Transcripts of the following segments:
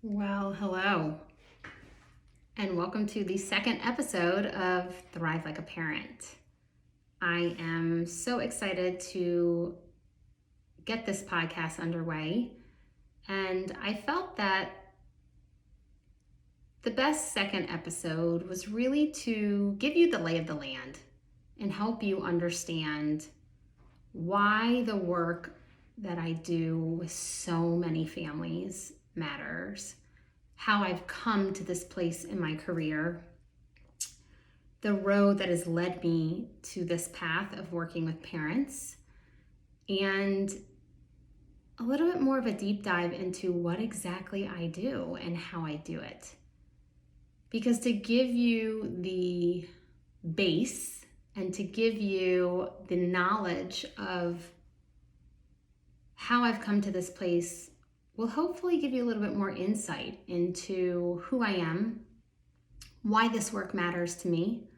Well, hello, and welcome to the second episode of Thrive Like a Parent. I am so excited to get this podcast underway, and I felt that the best second episode was really to give you the lay of the land and help you understand why the work that I do with so many families matters, how I've come to this place in my career, the road that has led me to this path of working with parents, and a little bit more of a deep dive into what exactly I do and how I do it. Because to give you the base and to give you the knowledge of how I've come to this place will hopefully give you a little bit more insight into who I am, why this work matters to me,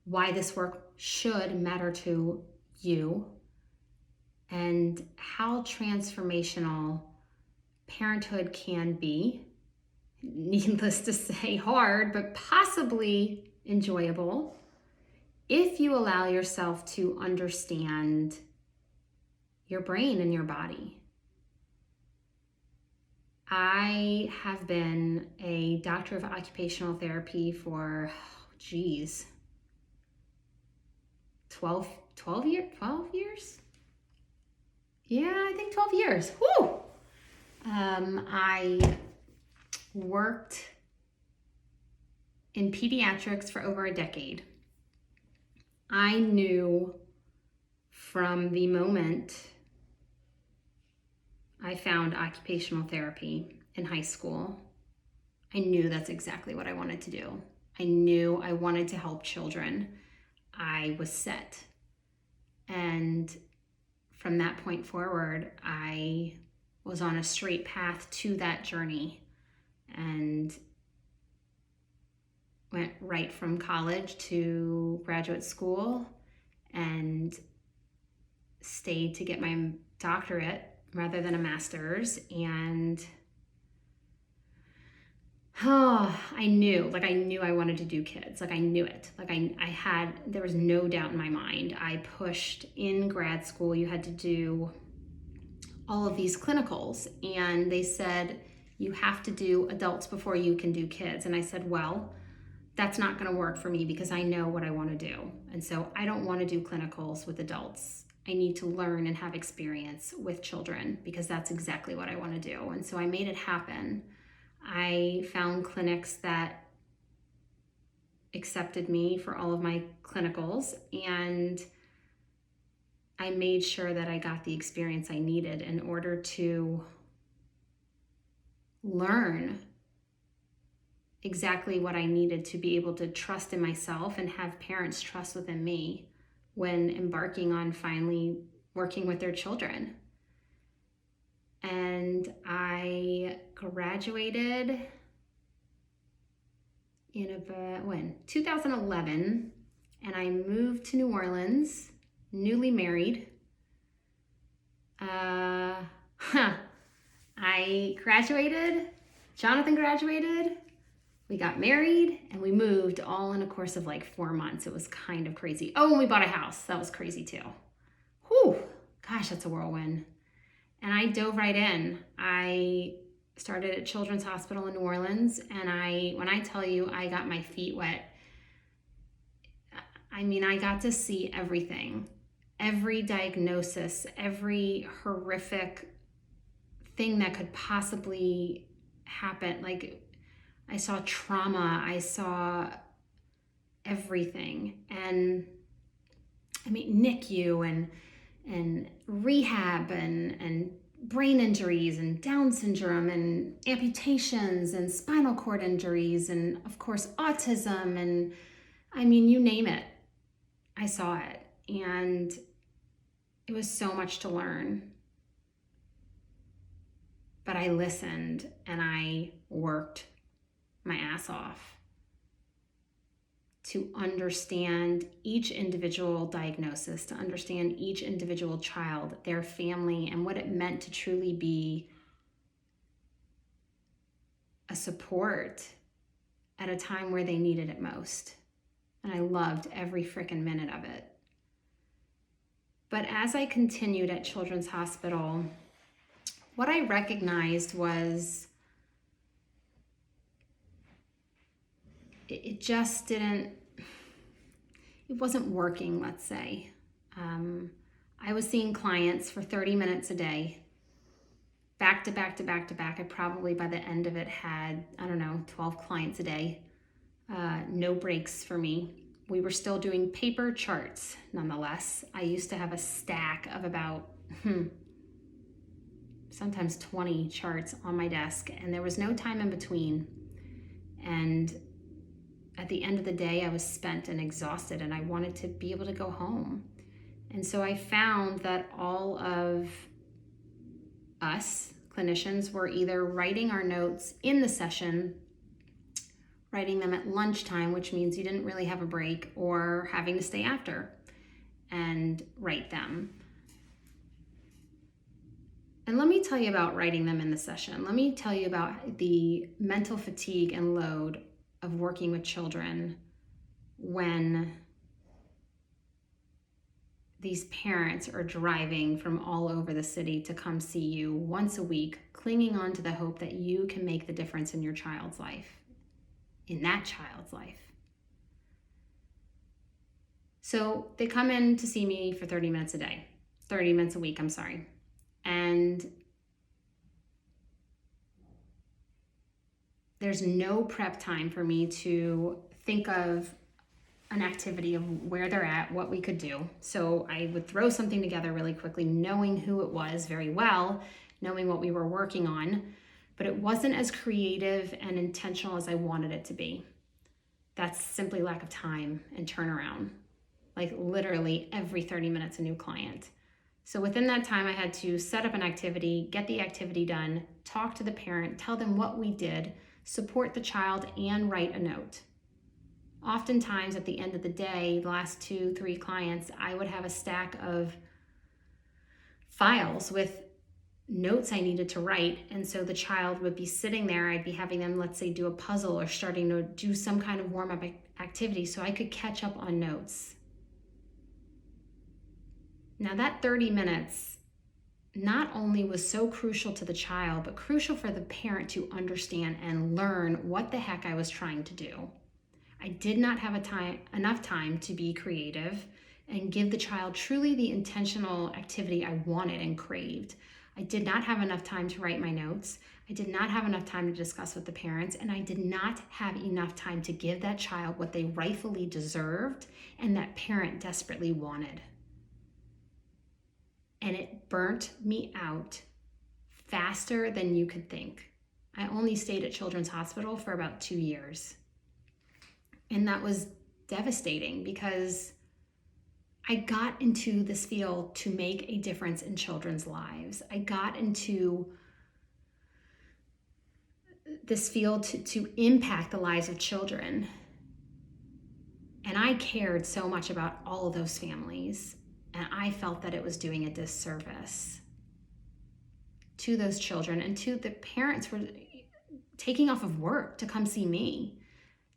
why this work should matter to you, and how transformational parenthood can be. Needless to say, hard, but possibly enjoyable if you allow yourself to understand your brain and your body. I have been a doctor of occupational therapy for, 12 years? Yeah, I think 12 years. Woo! I worked in pediatrics for over a decade. I knew from the moment I found occupational therapy in high school, I knew that's exactly what I wanted to do. I knew I wanted to help children. I was set. And from that point forward, I was on a straight path to that journey and went right from college to graduate school and stayed to get my doctorate rather than a master's. And I knew I wanted to do kids. I knew it. There was no doubt in my mind. I pushed in grad school. You had to do all of these clinicals, and they said, you have to do adults before you can do kids. And I said, well, that's not going to work for me because I know what I want to do. And so I don't want to do clinicals with adults. I need to learn and have experience with children because that's exactly what I want to do. And so I made it happen. I found clinics that accepted me for all of my clinicals, and I made sure that I got the experience I needed in order to learn exactly what I needed to be able to trust in myself and have parents trust within me when embarking on finally working with their children. And I graduated in 2011, and I moved to New Orleans, newly married. I graduated, Jonathan graduated, we got married, and we moved all in a course of 4 months. It was kind of crazy. Oh, and we bought a house. That was crazy too. Whew, gosh, that's a whirlwind. And I dove right in. I started at Children's Hospital in New Orleans, and when I tell you I got my feet wet, I got to see everything, every diagnosis, every horrific thing that could possibly happen. I saw trauma, I saw everything. And NICU and rehab and brain injuries and Down syndrome and amputations and spinal cord injuries and of course autism and you name it, I saw it. And it was so much to learn. But I listened and I worked my ass off to understand each individual diagnosis, to understand each individual child, their family, and what it meant to truly be a support at a time where they needed it most. And I loved every freaking minute of it. But as I continued at Children's Hospital, what I recognized was it just didn't, it wasn't working, let's say. I was seeing clients for 30 minutes a day, back to back to back to back. I probably by the end of it had, 12 clients a day. No breaks for me. We were still doing paper charts nonetheless. I used to have a stack of about, sometimes 20 charts on my desk, and there was no time in between. And at the end of the day, I was spent and exhausted, and I wanted to be able to go home. And so I found that all of us clinicians were either writing our notes in the session, writing them at lunchtime, which means you didn't really have a break, or having to stay after and write them. And let me tell you about writing them in the session. Let me tell you about the mental fatigue and load of working with children when these parents are driving from all over the city to come see you once a week, clinging on to the hope that you can make the difference in your child's life, in that child's life. So they come in to see me for 30 minutes a week, and there's no prep time for me to think of an activity of where they're at, what we could do. So I would throw something together really quickly, knowing who it was very well, knowing what we were working on, but it wasn't as creative and intentional as I wanted it to be. That's simply lack of time and turnaround. Like literally every 30 minutes, a new client. So within that time, I had to set up an activity, get the activity done, talk to the parent, tell them what we did, support the child, and write a note. Oftentimes at the end of the day, the last 2-3 clients, I would have a stack of files with notes I needed to write. And so the child would be sitting there. I'd be having them, let's say, do a puzzle or starting to do some kind of warm-up activity so I could catch up on notes. Now that 30 minutes not only was so crucial to the child, but crucial for the parent to understand and learn what the heck I was trying to do. I did not have enough time to be creative and give the child truly the intentional activity I wanted and craved. I did not have enough time to write my notes. I did not have enough time to discuss with the parents, and I did not have enough time to give that child what they rightfully deserved and that parent desperately wanted. And it burnt me out faster than you could think. I only stayed at Children's Hospital for about 2 years. And that was devastating because I got into this field to make a difference in children's lives. I got into this field to impact the lives of children. And I cared so much about all of those families. And I felt that it was doing a disservice to those children and to the parents who were taking off of work to come see me,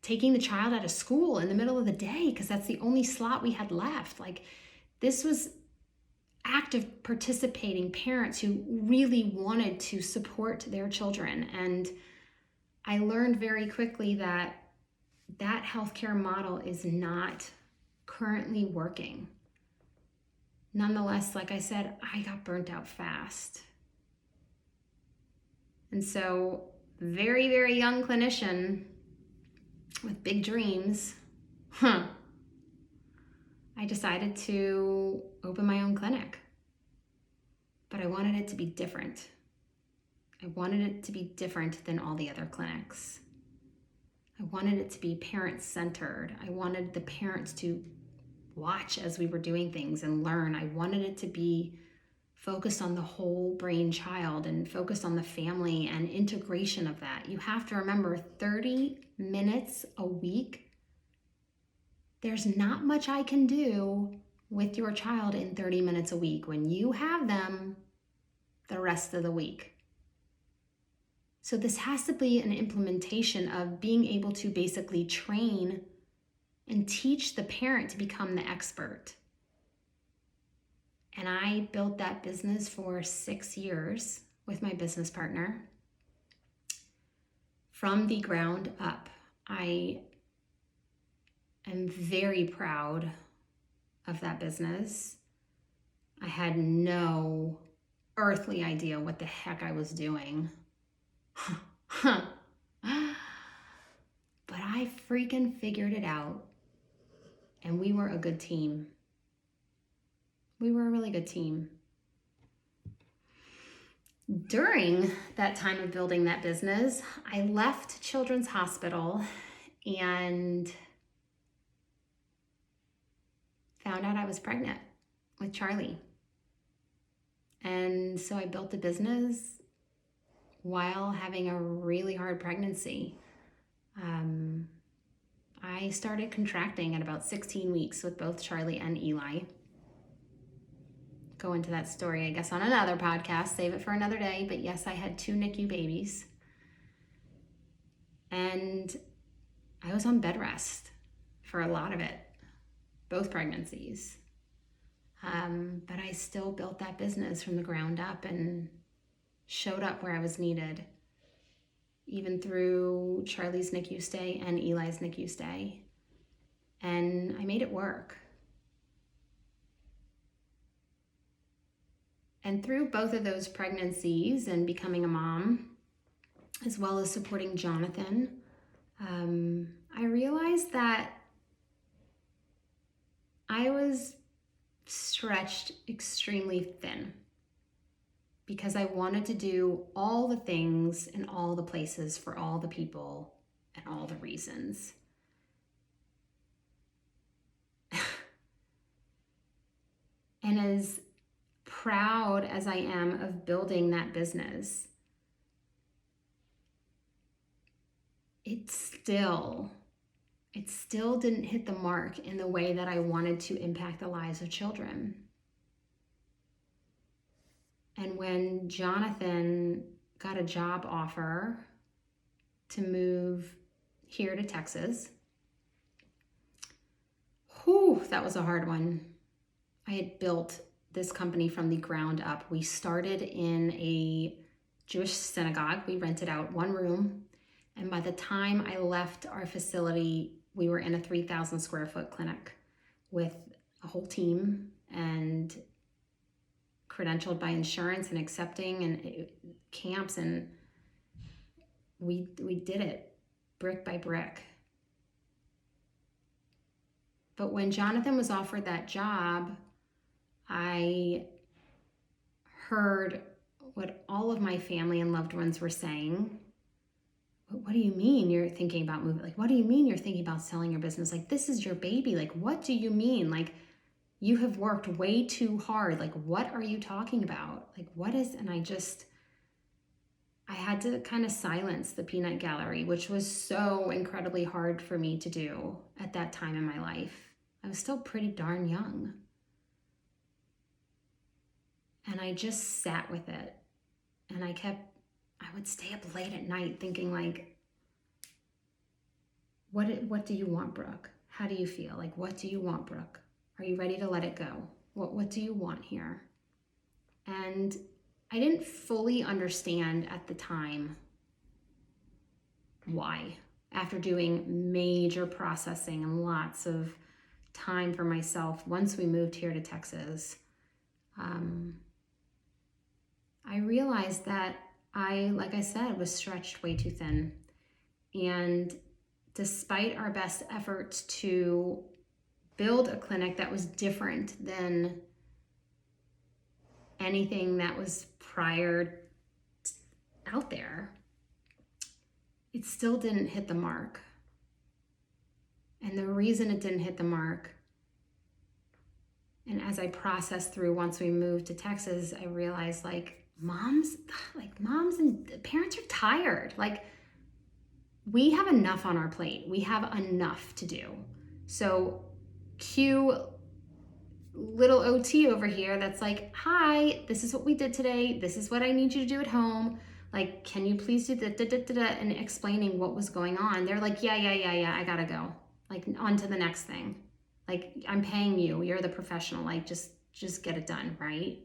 taking the child out of school in the middle of the day because that's the only slot we had left. Like, this was active participating parents who really wanted to support their children. And I learned very quickly that that healthcare model is not currently working. Nonetheless, like I said, I got burnt out fast. And so, very, very young clinician with big dreams, I decided to open my own clinic. But I wanted it to be different. I wanted it to be different than all the other clinics. I wanted it to be parent-centered. I wanted the parents to watch as we were doing things and learn. I wanted it to be focused on the whole brain child and focused on the family and integration of that. You have to remember 30 minutes a week. There's not much I can do with your child in 30 minutes a week when you have them the rest of the week. So this has to be an implementation of being able to basically train and teach the parent to become the expert. And I built that business for 6 years with my business partner from the ground up. I am very proud of that business. I had no earthly idea what the heck I was doing. But I freaking figured it out. And we were a good team. We were a really good team. During that time of building that business, I left Children's Hospital and found out I was pregnant with Charlie. And so I built the business while having a really hard pregnancy. I started contracting at about 16 weeks with both Charlie and Eli. Go into that story, I guess, on another podcast. Save it for another day. But yes, I had 2 NICU babies. And I was on bed rest for a lot of it, both pregnancies. But I still built that business from the ground up and showed up where I was needed, even through Charlie's NICU stay and Eli's NICU stay. And I made it work. And through both of those pregnancies and becoming a mom, as well as supporting Jonathan, I realized that I was stretched extremely thin because I wanted to do all the things in all the places for all the people and all the reasons. And as proud as I am of building that business, it still didn't hit the mark in the way that I wanted to impact the lives of children. And when Jonathan got a job offer to move here to Texas, that was a hard one. I had built this company from the ground up. We started in a Jewish synagogue. We rented out one room. And by the time I left our facility, we were in a 3,000 square foot clinic with a whole team and credentialed by insurance and accepting and camps. And we did it brick by brick. But when Jonathan was offered that job, I heard what all of my family and loved ones were saying. What do you mean you're thinking about moving? Like, what do you mean you're thinking about selling your business? Like, this is your baby. Like, what do you mean? Like, you have worked way too hard. Like, what are you talking about? Like, what is, and I had to kind of silence the peanut gallery, which was so incredibly hard for me to do at that time in my life. I was still pretty darn young. And I just sat with it. And I would stay up late at night thinking like, what do you want, Brooke? How do you feel? Like, what do you want, Brooke? Are you ready to let it go? What do you want here? And I didn't fully understand at the time why. After doing major processing and lots of time for myself, once we moved here to Texas, I realized that like I said, was stretched way too thin. And despite our best efforts to build a clinic that was different than anything that was prior out there, it still didn't hit the mark. And the reason it didn't hit the mark, and as I processed through once we moved to Texas, I realized moms and parents are tired. Like, we have enough on our plate. We have enough to do. So cue little OT over here that's like, hi, this is what we did today. This is what I need you to do at home. Like, can you please do and explaining what was going on. They're like, yeah, I gotta go. Like, on to the next thing. Like, I'm paying you, you're the professional, like, just get it done, right?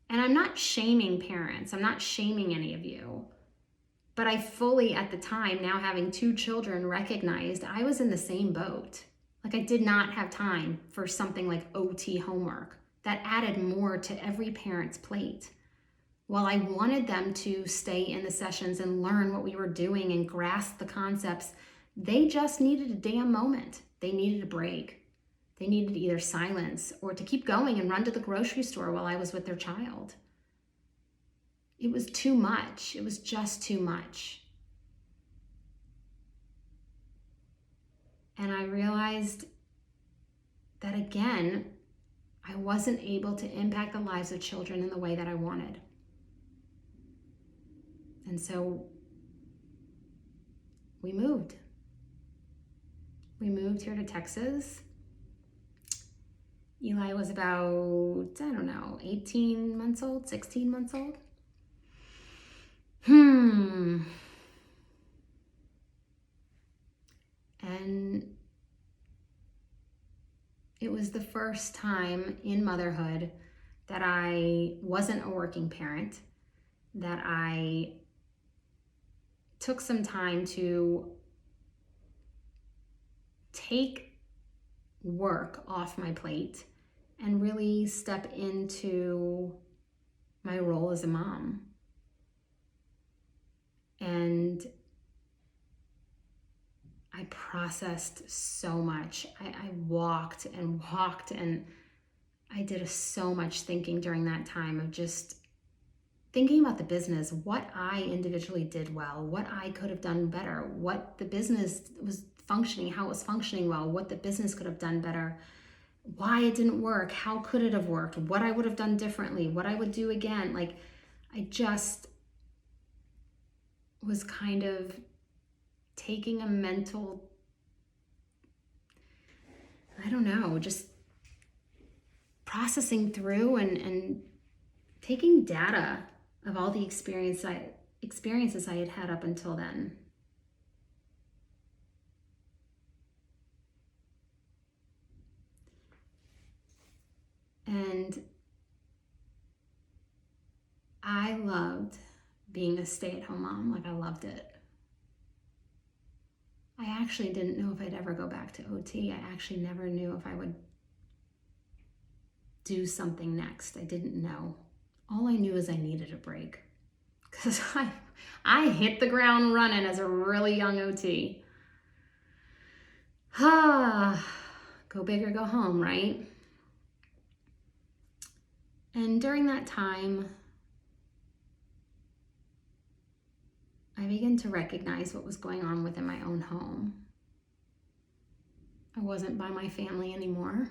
And I'm not shaming parents, I'm not shaming any of you. But I fully, at the time, now having 2 children, recognized I was in the same boat. Like, I did not have time for something like OT homework. That added more to every parent's plate. While I wanted them to stay in the sessions and learn what we were doing and grasp the concepts, they just needed a damn moment. They needed a break. They needed either silence or to keep going and run to the grocery store while I was with their child. It was too much. It was just too much. And I realized that, again, I wasn't able to impact the lives of children in the way that I wanted. And so we moved. We moved here to Texas. Eli was about, 18 months old, 16 months old. And it was the first time in motherhood that I wasn't a working parent, that I took some time to take work off my plate and really step into my role as a mom. And I processed so much. I walked and I did so much thinking during that time of just thinking about the business, what I individually did well, what I could have done better, what the business was functioning, how it was functioning well, what the business could have done better, why it didn't work, how could it have worked, what I would have done differently, what I would do again. Like, I just was kind of taking a mental, just processing through and taking data of all the experiences I had had up until then. And I loved being a stay-at-home mom. Like, I loved it. I actually didn't know if I'd ever go back to OT. I actually never knew if I would do something next. I didn't know. All I knew is I needed a break, because I hit the ground running as a really young OT. Go big or go home, right? And during that time, I began to recognize what was going on within my own home. I wasn't by my family anymore.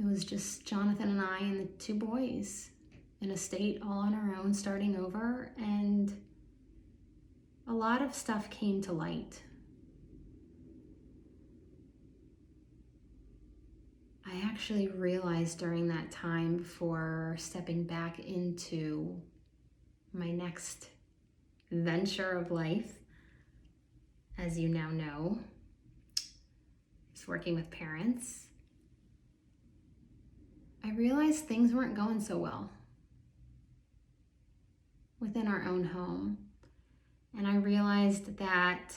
It was just Jonathan and I and the 2 boys in a state all on our own, starting over, and a lot of stuff came to light. I actually realized during that time, before stepping back into my next venture of life, as you now know, is working with parents, I realized things weren't going so well within our own home. And I realized that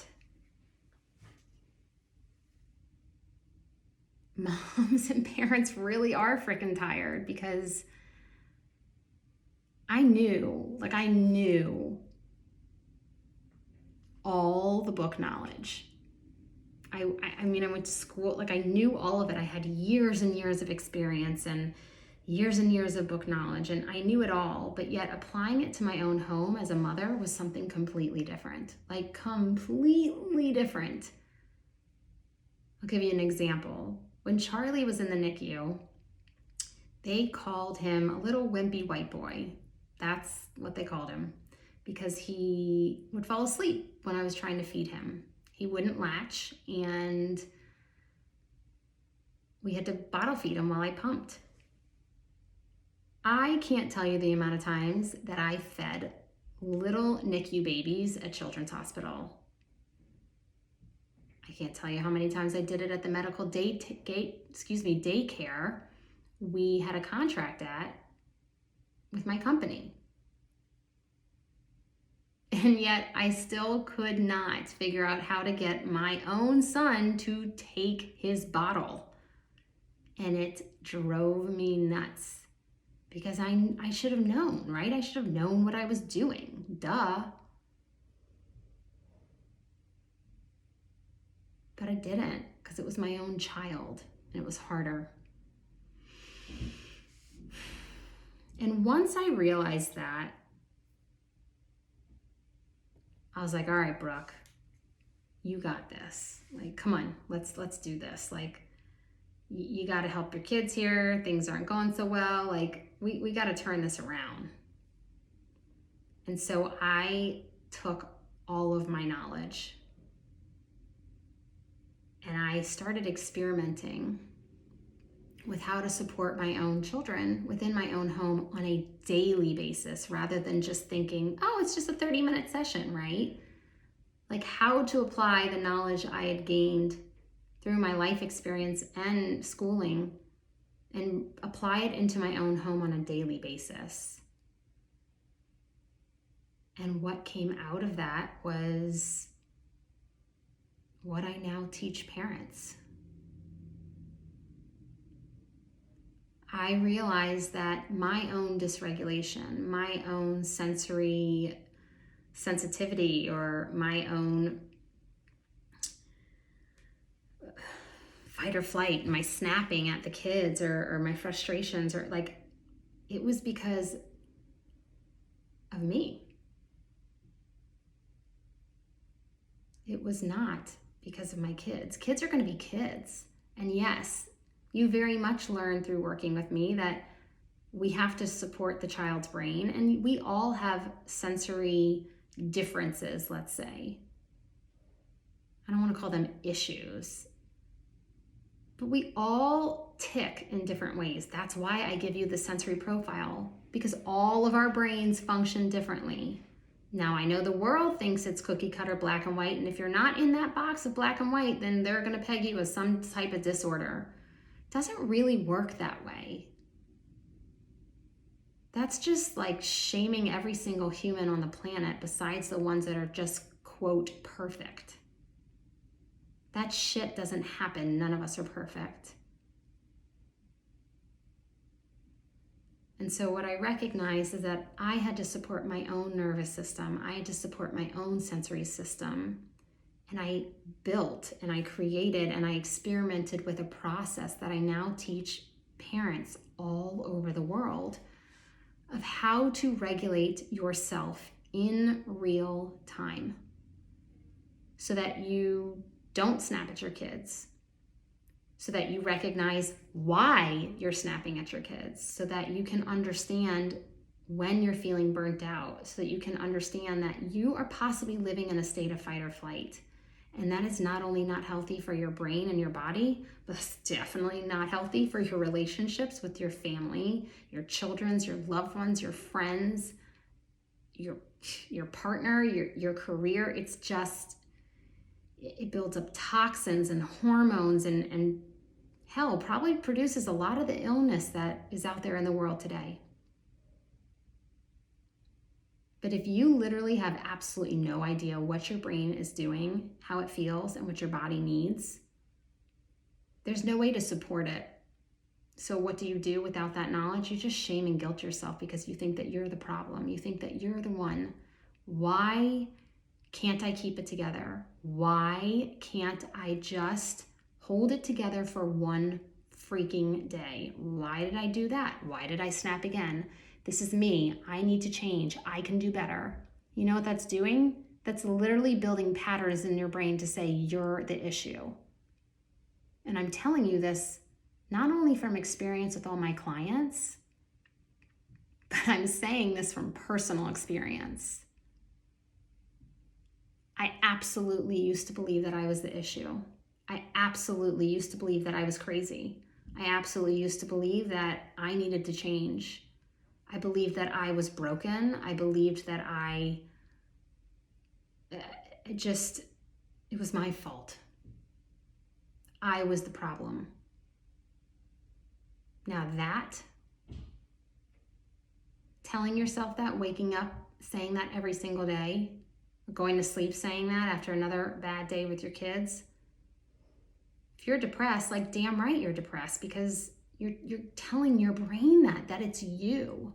moms and parents really are freaking tired, because I knew all the book knowledge. I went to school, like, I knew all of it. I had years and years of experience and years of book knowledge, and I knew it all, but yet applying it to my own home as a mother was something completely different. Like, completely different. I'll give you an example. When Charlie was in the NICU, they called him a little wimpy white boy. That's what they called him, because he would fall asleep when I was trying to feed him. He wouldn't latch, and we had to bottle feed him while I pumped. I can't tell you the amount of times that I fed little NICU babies at Children's Hospital. I can't tell you how many times I did it at the medical daycare we had a contract at with my company. And yet I still could not figure out how to get my own son to take his bottle. And it drove me nuts because I should have known, right? I should have known what I was doing. Duh. But I didn't because it was my own child and it was harder. And once I realized that, I was like, all right, Brooke, you got this. Like, come on, let's do this. Like, you got to help your kids here. Things aren't going so well. Like, we got to turn this around. And so I took all of my knowledge and I started experimenting with how to support my own children within my own home on a daily basis rather than just thinking, oh, it's just a 30-minute session, right? Like how to apply the knowledge I had gained through my life experience and schooling and apply it into my own home on a daily basis. And what came out of that was what I now teach parents. I realized that my own dysregulation, my own sensory sensitivity, or my own fight or flight, my snapping at the kids or my frustrations, or like, it was because of me. It was not because of my kids. Kids are going to be kids. And yes, you very much learn through working with me that we have to support the child's brain, and we all have sensory differences, let's say. I don't want to call them issues, but we all tick in different ways. That's why I give you the sensory profile, because all of our brains function differently. Now, I know the world thinks it's cookie cutter black and white, and if you're not in that box of black and white, then they're going to peg you as some type of disorder. It doesn't really work that way. That's just like shaming every single human on the planet besides the ones that are just, quote, perfect. That shit doesn't happen. None of us are perfect. And so what I recognized is that I had to support my own nervous system. I had to support my own sensory system. And I built and I created and I experimented with a process that I now teach parents all over the world of how to regulate yourself in real time so that you don't snap at your kids, so that you recognize why you're snapping at your kids, so that you can understand when you're feeling burnt out, so that you can understand that you are possibly living in a state of fight or flight. And that is not only not healthy for your brain and your body, but it's definitely not healthy for your relationships with your family, your children's, your loved ones, your friends, your partner, your career. It's just, it builds up toxins and hormones and hell, probably produces a lot of the illness that is out there in the world today. But if you literally have absolutely no idea what your brain is doing, how it feels, and what your body needs, there's no way to support it. So what do you do without that knowledge? You just shame and guilt yourself because you think that you're the problem. You think that you're the one. Why can't I keep it together? Why can't I just hold it together for one freaking day? Why did I do that? Why did I snap again? This is me. I need to change. I can do better. You know what that's doing? That's literally building patterns in your brain to say you're the issue. And I'm telling you this not only from experience with all my clients, but I'm saying this from personal experience. I absolutely used to believe that I was the issue. I absolutely used to believe that I was crazy. I absolutely used to believe that I needed to change. I believed that I was broken. I believed that it was my fault. I was the problem. Now that, telling yourself that, waking up, saying that every single day, going to sleep saying that after another bad day with your kids, if you're depressed, like damn right you're depressed, because you're telling your brain that it's you.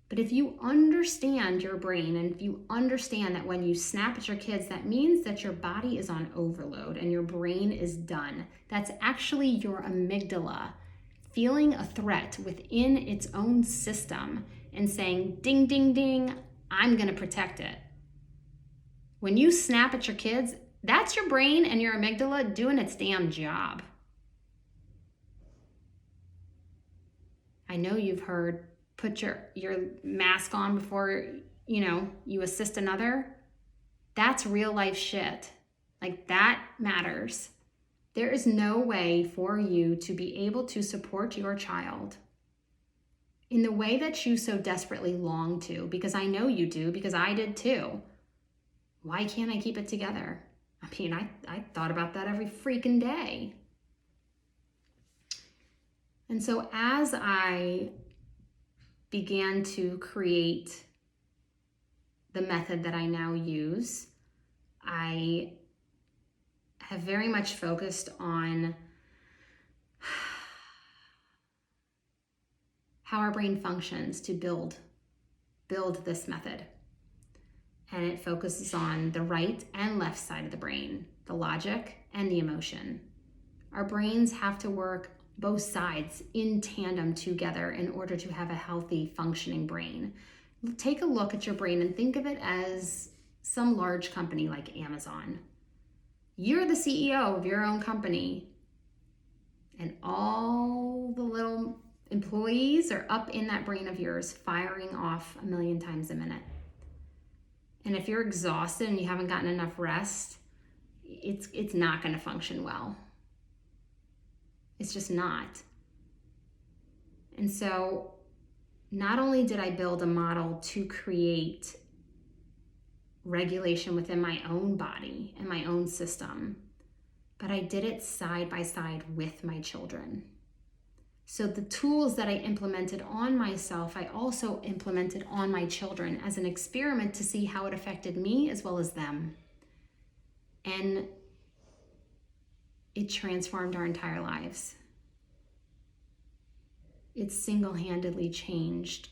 But if you understand your brain, and if you understand that when you snap at your kids, that means that your body is on overload and your brain is done. That's actually your amygdala feeling a threat within its own system and saying, ding, ding, ding, I'm going to protect it. When you snap at your kids, that's your brain and your amygdala doing its damn job. I know you've heard, put your mask on before, you assist another. That's real life shit. Like, that matters. There is no way for you to be able to support your child in the way that you so desperately long to, because I know you do, because I did too. Why can't I keep it together? I mean, I thought about that every freaking day. And so as I began to create the method that I now use, I have very much focused on how our brain functions to build this method. And it focuses on the right and left side of the brain, the logic and the emotion. Our brains have to work both sides in tandem together in order to have a healthy, functioning brain. Take a look at your brain and think of it as some large company like Amazon. You're the CEO of your own company, and all the little employees are up in that brain of yours, firing off 1,000,000 times a minute. And if you're exhausted and you haven't gotten enough rest, it's not going to function well. It's just not. And so not only did I build a model to create regulation within my own body and my own system, but I did it side by side with my children. So the tools that I implemented on myself, I also implemented on my children as an experiment to see how it affected me as well as them. And it transformed our entire lives. It single-handedly changed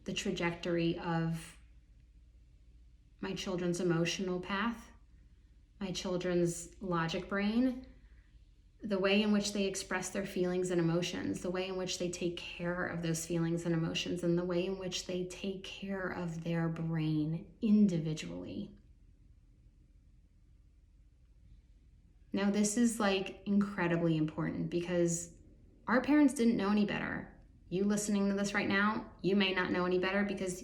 the trajectory of my children's emotional path, my children's logic brain, the way in which they express their feelings and emotions, the way in which they take care of those feelings and emotions, and the way in which they take care of their brain individually. Now, this is like incredibly important because our parents didn't know any better. You listening to this right now, you may not know any better because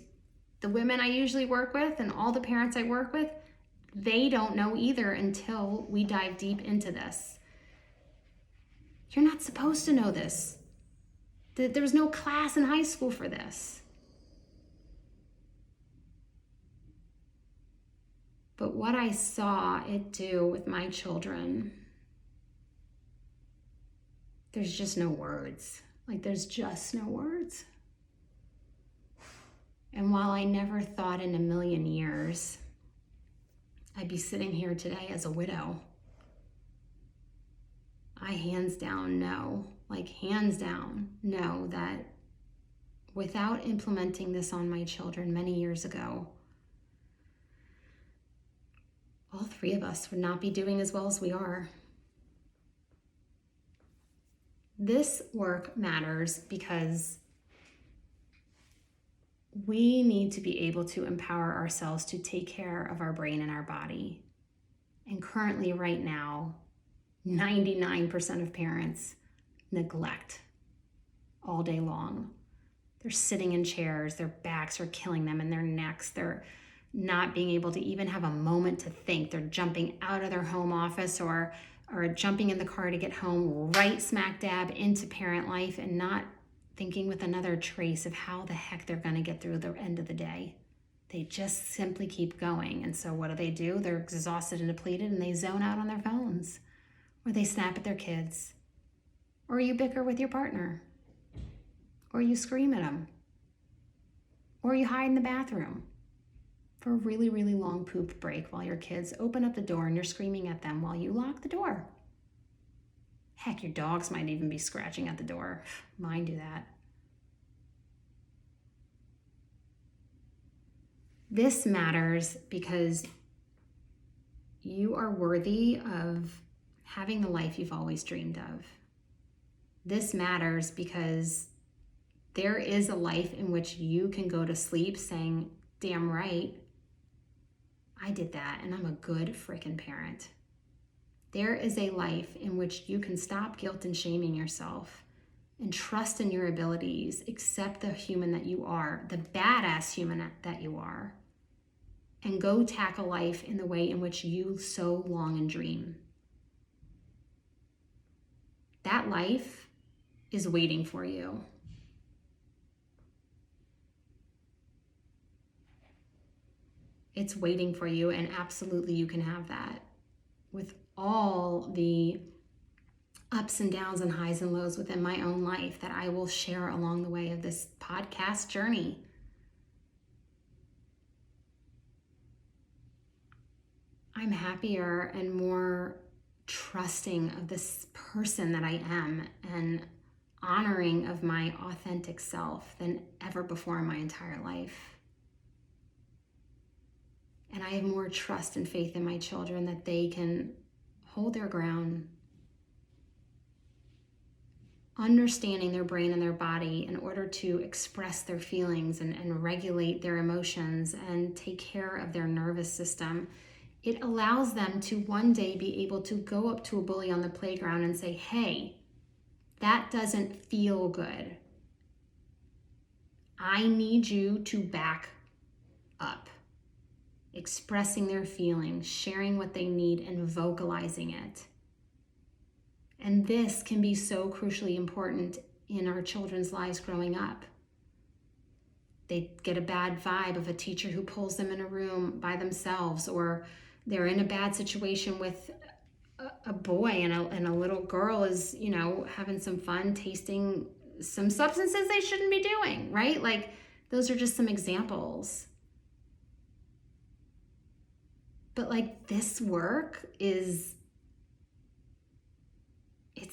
the women I usually work with and all the parents I work with, they don't know either until we dive deep into this. You're not supposed to know this. There was no class in high school for this. But what I saw it do with my children, there's just no words. Like, there's just no words. And while I never thought in 1,000,000 years I'd be sitting here today as a widow, I hands down know that without implementing this on my children many years ago, all three of us would not be doing as well as we are. This work matters because we need to be able to empower ourselves to take care of our brain and our body. And currently, right now, 99% of parents neglect all day long. They're sitting in chairs, their backs are killing them and their necks. They're not being able to even have a moment to think. They're jumping out of their home office or jumping in the car to get home right smack dab into parent life and not thinking with another trace of how the heck they're going to get through the end of the day. They just simply keep going. And so what do? They're exhausted and depleted, and they zone out on their phones, or they snap at their kids, or you bicker with your partner, or you scream at them, or you hide in the bathroom for a really, really long poop break while your kids open up the door and you're screaming at them while you lock the door. Heck, your dogs might even be scratching at the door. Mine do that. This matters because you are worthy of having the life you've always dreamed of. This matters because there is a life in which you can go to sleep saying, damn right, I did that and I'm a good freaking parent. There is a life in which you can stop guilt and shaming yourself and trust in your abilities, accept the human that you are, the badass human that you are, and go tackle life in the way in which you so long and dream. That life is waiting for you. It's waiting for you, and absolutely you can have that with all the ups and downs and highs and lows within my own life that I will share along the way of this podcast journey. I'm happier and more trusting of this person that I am and honoring of my authentic self than ever before in my entire life. And I have more trust and faith in my children that they can hold their ground, understanding their brain and their body in order to express their feelings and regulate their emotions and take care of their nervous system. It allows them to one day be able to go up to a bully on the playground and say, hey, that doesn't feel good. I need you to back up. Expressing their feelings, sharing what they need, and vocalizing it. And this can be so crucially important in our children's lives growing up. They get a bad vibe of a teacher who pulls them in a room by themselves, or they're in a bad situation with a boy and a little girl is, having some fun tasting some substances they shouldn't be doing, right? Like, those are just some examples. But like, this work it's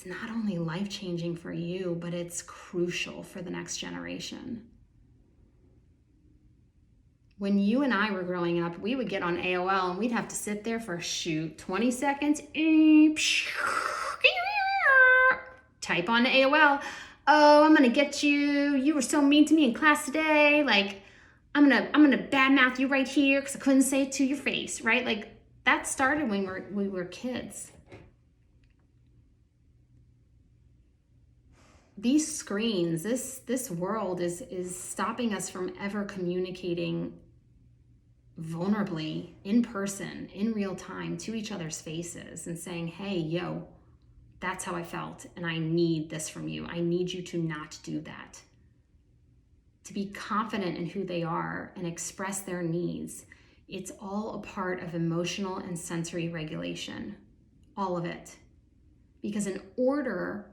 not only life-changing for you, but it's crucial for the next generation. When you and I were growing up, we would get on AOL and we'd have to sit there for 20 seconds. Type on AOL. Oh, I'm gonna get you. You were so mean to me in class today. Like, I'm gonna badmouth you right here because I couldn't say it to your face, right? Like, that started when we were kids. These screens, this world is stopping us from ever communicating vulnerably, in person, in real time, to each other's faces and saying, hey, yo, that's how I felt, and I need this from you. I need you to not do that. To be confident in who they are and express their needs. It's all a part of emotional and sensory regulation. All of it. Because in order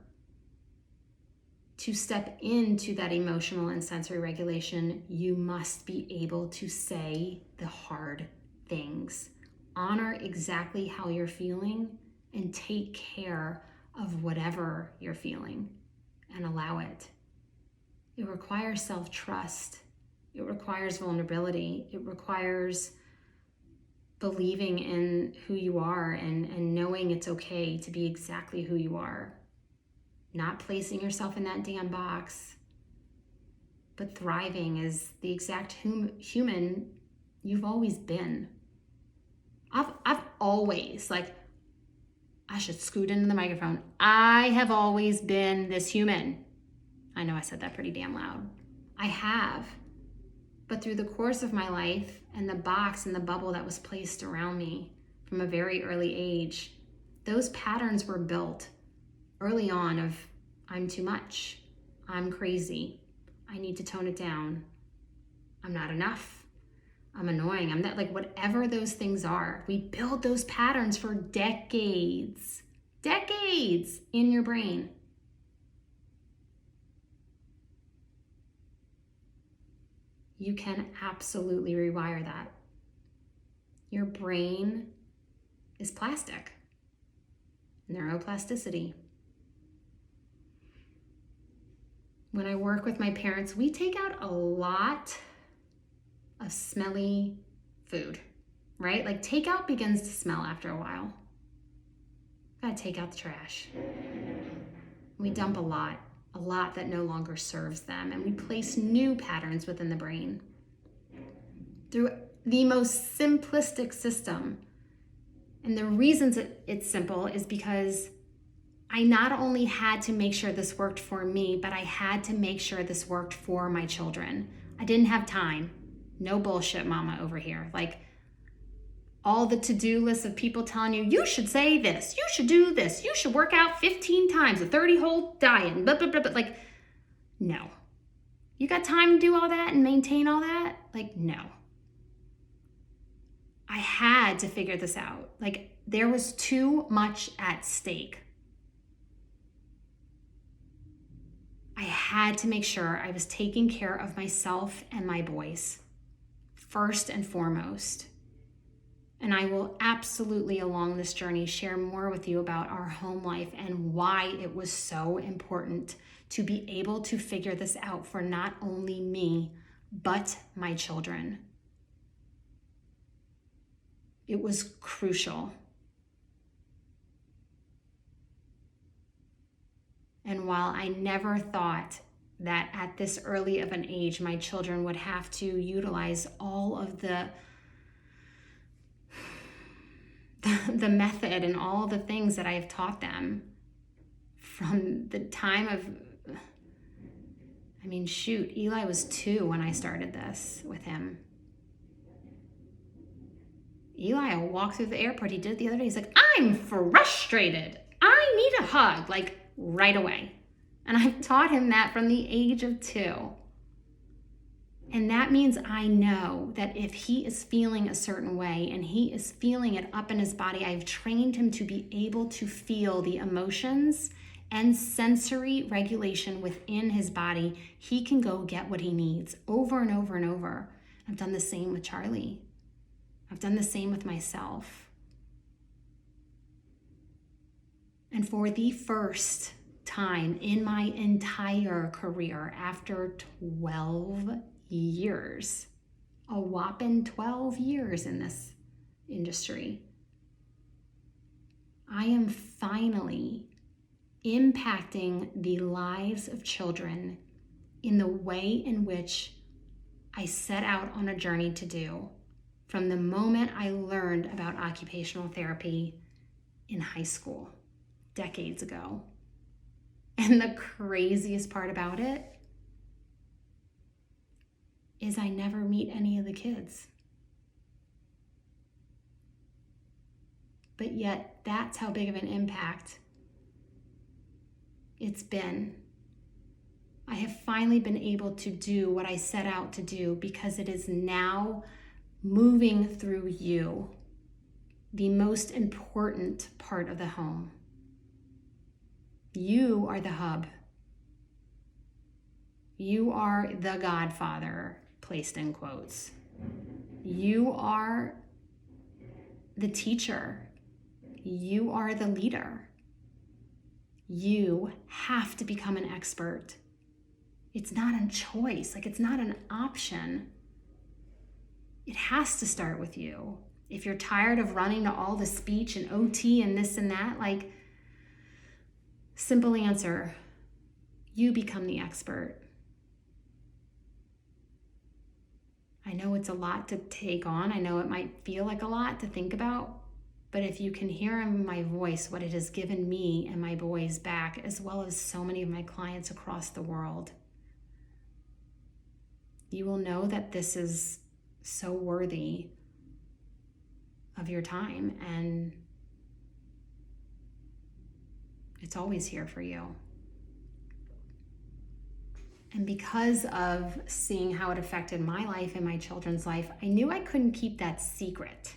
to step into that emotional and sensory regulation, you must be able to say the hard things. Honor exactly how you're feeling and take care of whatever you're feeling and allow it. It requires self-trust. It requires vulnerability. It requires believing in who you are and knowing it's okay to be exactly who you are. Not placing yourself in that damn box, but thriving as the exact human you've always been. I've always, I should scoot into the microphone. I have always been this human. I know I said that pretty damn loud. I have. But through the course of my life and the box and the bubble that was placed around me from a very early age, those patterns were built early on of I'm too much, I'm crazy. I need to tone it down. I'm not enough. I'm annoying. I'm not, like, whatever those things are. We build those patterns for decades in your brain. You can absolutely rewire that. Your brain is plastic. Neuroplasticity. When I work with my parents, we take out a lot of smelly food, right? Like, takeout begins to smell after a while. Gotta take out the trash. We dump a lot that no longer serves them, and we place new patterns within the brain through the most simplistic system. And the reasons it's simple is because I not only had to make sure this worked for me, but I had to make sure this worked for my children. I didn't have time. No bullshit, mama over here. Like, all the to-do lists of people telling you, you should say this, you should do this, you should work out 15 times, a 30-hole diet, blah, blah, blah, blah. Like, no. You got time to do all that and maintain all that? Like, no. I had to figure this out. Like, there was too much at stake. I had to make sure I was taking care of myself and my boys, first and foremost. And I will absolutely, along this journey, share more with you about our home life and why it was so important to be able to figure this out for not only me, but my children. It was crucial. And while I never thought that at this early of an age, my children would have to utilize all of the method and all the things that I have taught them from the time of, Eli was 2 when I started this with him. Eli will walk through the airport. He did it the other day. He's like, I'm frustrated. I need a hug, like, right away. And I've taught him that from the age of 2. And that means I know that if he is feeling a certain way and he is feeling it up in his body, I've trained him to be able to feel the emotions and sensory regulation within his body. He can go get what he needs over and over and over. I've done the same with Charlie. I've done the same with myself. And for the first time in my entire career, after 12 years, a whopping 12 years in this industry, I am finally impacting the lives of children in the way in which I set out on a journey to do from the moment I learned about occupational therapy in high school, decades ago. And the craziest part about it is I never meet any of the kids. But yet, that's how big of an impact it's been. I have finally been able to do what I set out to do because it is now moving through you, the most important part of the home. You are the hub. You are the Godfather, placed in quotes. You are the teacher. You are the leader. You have to become an expert. It's not a choice, like, it's not an option. It has to start with you. If you're tired of running to all the speech and OT and this and that, like, simple answer, you become the expert. I know it's a lot to take on. I know it might feel like a lot to think about, but if you can hear in my voice what it has given me and my boys back, as well as so many of my clients across the world, you will know that this is so worthy of your time, and it's always here for you. And because of seeing how it affected my life and my children's life, I knew I couldn't keep that secret.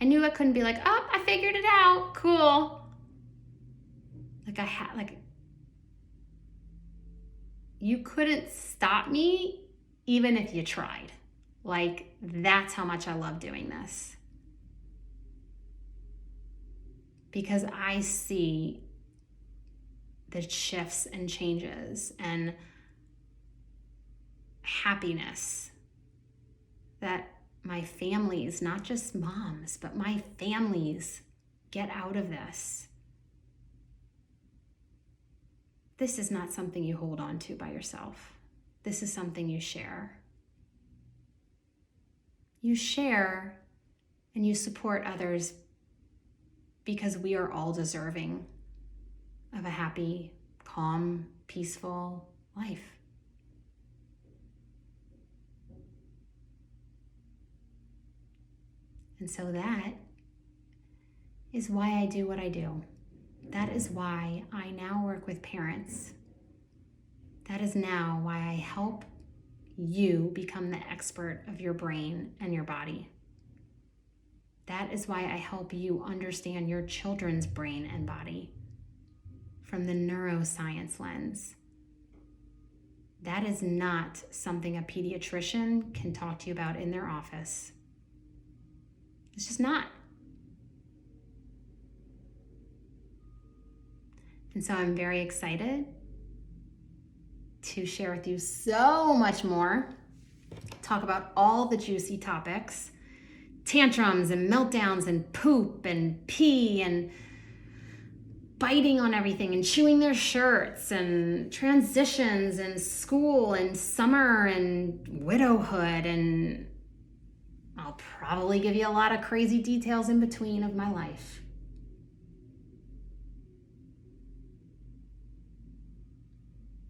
I knew I couldn't be like, oh, I figured it out, cool. You couldn't stop me even if you tried. Like, that's how much I love doing this. Because I see the shifts and changes and happiness that my families, not just moms, but my families get out of this. This is not something you hold on to by yourself. This is something you share. You share and you support others because we are all deserving of a happy, calm, peaceful life. And so that is why I do what I do. That is why I now work with parents. That is now why I help you become the expert of your brain and your body. That is why I help you understand your children's brain and body from the neuroscience lens. That is not something a pediatrician can talk to you about in their office. It's just not. And so I'm very excited to share with you so much more, talk about all the juicy topics, tantrums and meltdowns and poop and pee and biting on everything and chewing their shirts and transitions and school and summer and widowhood, and I'll probably give you a lot of crazy details in between of my life.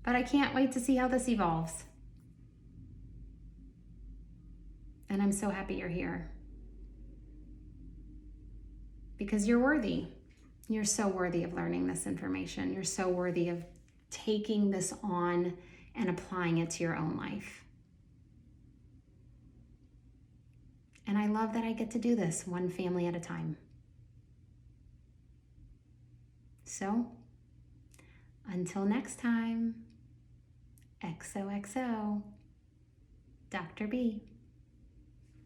But I can't wait to see how this evolves. And I'm so happy you're here. Because you're worthy. You're so worthy of learning this information. You're so worthy of taking this on and applying it to your own life. And I love that I get to do this one family at a time. So, until next time, XOXO, Dr. B.